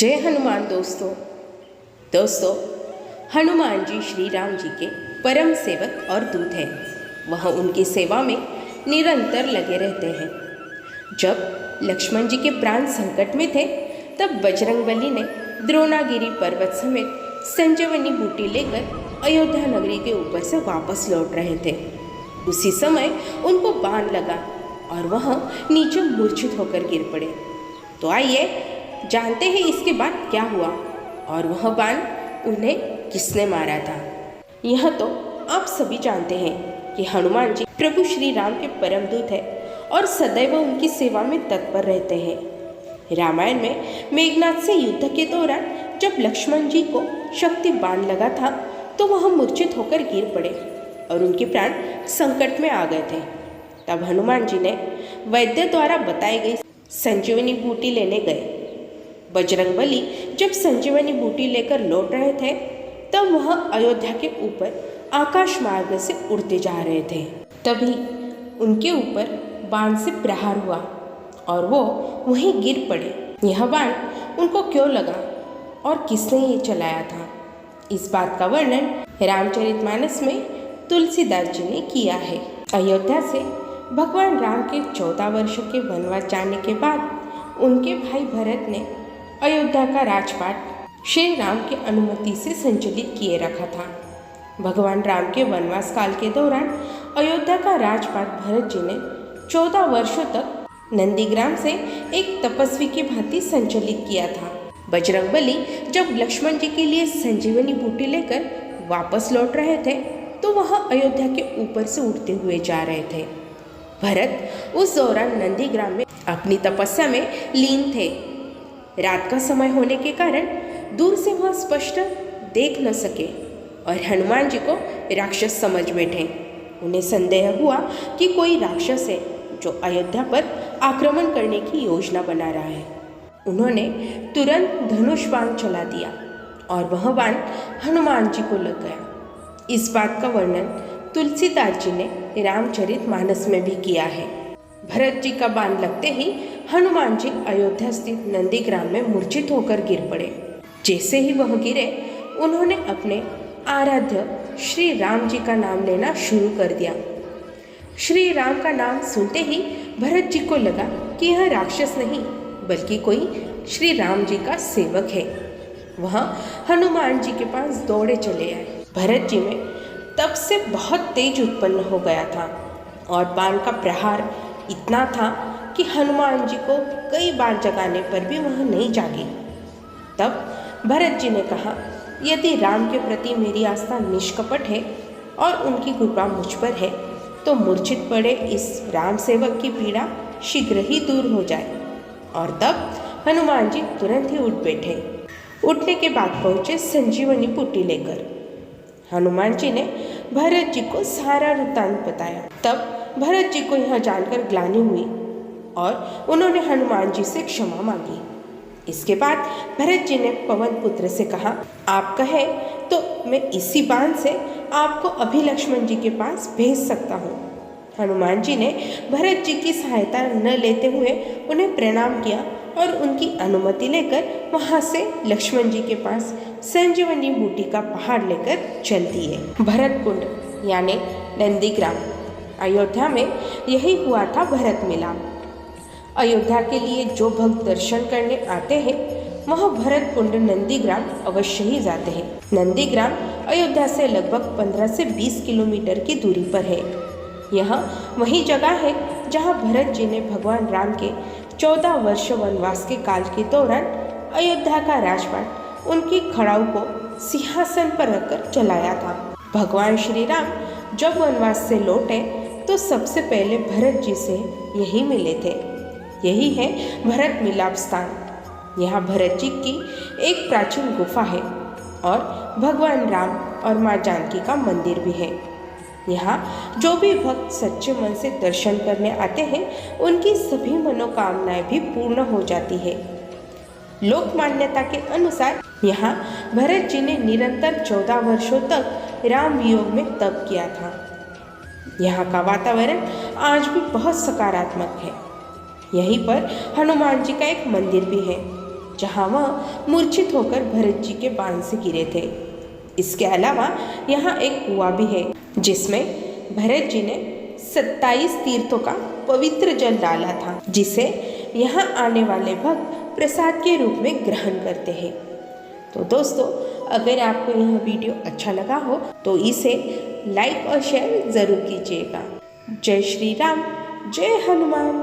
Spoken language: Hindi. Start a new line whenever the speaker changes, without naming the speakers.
जय हनुमान दोस्तों हनुमान जी श्री राम जी के परम सेवक और दूत हैं। वह उनकी सेवा में निरंतर लगे रहते हैं। जब लक्ष्मण जी के प्राण संकट में थे तब बजरंगबली ने द्रोणागिरी पर्वत समेत संजीवनी बूटी लेकर अयोध्या नगरी के ऊपर से वापस लौट रहे थे। उसी समय उनको बाण लगा और वह नीचे मूर्छित होकर गिर पड़े। तो आइए जानते हैं इसके बाद क्या हुआ और वह बाण उन्हें किसने मारा था। यह तो आप सभी जानते हैं कि हनुमान जी प्रभु श्री राम के परम दूत हैं और सदैव उनकी सेवा में तत्पर रहते हैं। रामायण में मेघनाद से युद्ध के दौरान जब लक्ष्मण जी को शक्ति बाण लगा था तो वह मूर्छित होकर गिर पड़े और उनके प्राण संकट में आ गए थे। तब हनुमान जी ने वैद्य द्वारा बताई गई संजीवनी बूटी लेने गए। बजरंगबली जब संजीवनी बूटी लेकर लौट रहे थे तब वह अयोध्या के ऊपर आकाश मार्ग से उड़ते जा रहे थे। तभी उनके ऊपर बाण से प्रहार हुआ और वो वहीं गिर पड़े। यह बाण उनको क्यों लगा और किसने ये चलाया था, इस बात का वर्णन रामचरितमानस में तुलसीदास जी ने किया है। अयोध्या से भगवान राम के 14 वर्ष के वनवास जाने के बाद उनके भाई भरत ने अयोध्या का राजपाट श्री राम की अनुमति से संचालित किए रखा था। भगवान राम के वनवास काल के दौरान अयोध्या का राजपाट भरत जी ने 14 वर्षों तक नंदीग्राम से एक तपस्वी की भांति संचालित किया था। बजरंगबली जब लक्ष्मण जी के लिए संजीवनी बूटी लेकर वापस लौट रहे थे तो वह अयोध्या के ऊपर से उड़ते हुए जा रहे थे। भरत उस दौरान नंदीग्राम में अपनी तपस्या में लीन थे। रात का समय होने के कारण दूर से वह स्पष्ट देख न सके और हनुमान जी को राक्षस समझ बैठे। उन्हें संदेह हुआ कि कोई राक्षस है जो अयोध्या पर आक्रमण करने की योजना बना रहा है। उन्होंने तुरंत धनुष बाण चला दिया और वह बाण हनुमान जी को लग गया। इस बात का वर्णन तुलसीदास जी ने रामचरितमानस में भी किया है। भरत जी का बाण लगते ही हनुमान जी अयोध्या स्थित नंदीग्राम में मूर्छित होकर गिर पड़े। जैसे ही वह गिरे उन्होंने अपने आराध्य श्री राम जी का नाम लेना शुरू कर दिया। श्री राम का नाम सुनते ही भरत जी को लगा कि यह राक्षस नहीं बल्कि कोई श्री राम जी का सेवक है। वह हनुमान जी के पास दौड़े चले आए। भरत जी में तब से बहुत तेज उत्पन्न हो गया था और बाण का प्रहार इतना था कि हनुमान जी को कई बार जगाने पर भी वह नहीं जागे। तब भरत जी ने कहा, यदि राम के प्रति मेरी आस्था निष्कपट है और उनकी कृपा मुझ पर है तो मूर्छित पड़े इस राम सेवक की पीड़ा शीघ्र ही दूर हो जाए। और तब हनुमान जी तुरंत ही उठ बैठे। उठने के बाद पहुँचे संजीवनी बूटी लेकर। हनुमान जी ने भरत जी को सारा वृत्तांत बताया। तब भरत जी को यह जानकर ग्लानि हुई और उन्होंने हनुमान जी से क्षमा मांगी। इसके बाद भरत जी ने पवन पुत्र से कहा, आप कहें तो मैं इसी बाण से आपको अभी लक्ष्मण जी के पास भेज सकता हूँ। हनुमान जी ने भरत जी की सहायता न लेते हुए उन्हें प्रणाम किया और उनकी अनुमति लेकर वहाँ से लक्ष्मण जी के पास संजीवनी बूटी का पहाड़ लेकर चल दिए। भरतकुंड यानी नंदीग्राम अयोध्या में यही हुआ था भरत मिलाप। अयोध्या के लिए जो भक्त दर्शन करने आते हैं वह भरतकुंड नंदीग्राम अवश्य ही जाते हैं। नंदीग्राम अयोध्या से लगभग 15 से 20 किलोमीटर की दूरी पर है। यह वही जगह है जहां भरत जी ने भगवान राम के 14 वर्ष वनवास के काल के दौरान अयोध्या का राजपाट उनकी खड़ाऊ को सिंहासन पर रखकर चलाया था। भगवान श्री राम जब वनवास से लौटे तो सबसे पहले भरत जी से यही मिले थे। यही है भरत मिलाप स्थान। यहाँ भरत जी की एक प्राचीन गुफा है और भगवान राम और माँ जानकी का मंदिर भी है। यहाँ जो भी भक्त सच्चे मन से दर्शन करने आते हैं उनकी सभी मनोकामनाएं भी पूर्ण हो जाती है। लोक मान्यता के अनुसार यहाँ भरत जी ने निरंतर 14 वर्षों तक राम वियोग में तप किया था। यहाँ का वातावरण आज भी बहुत सकारात्मक है। यहीं पर हनुमान जी का एक मंदिर भी है। जहाँ वह मूर्छित होकर भरत जी के बाण से गिरे थे। इसके अलावा यहाँ एक कुआं भी है जिसमें भरत जी ने 27 तीर्थों का पवित्र जल डाला था, जिसे यहाँ आने वाले भक्त प्रसाद के रूप में ग्रहण करते हैं। तो दोस्तों, अगर आपको यह वीडियो अच्छा लगा हो तो इसे लाइक और शेयर ज़रूर कीजिएगा। जय श्री राम, जय हनुमान।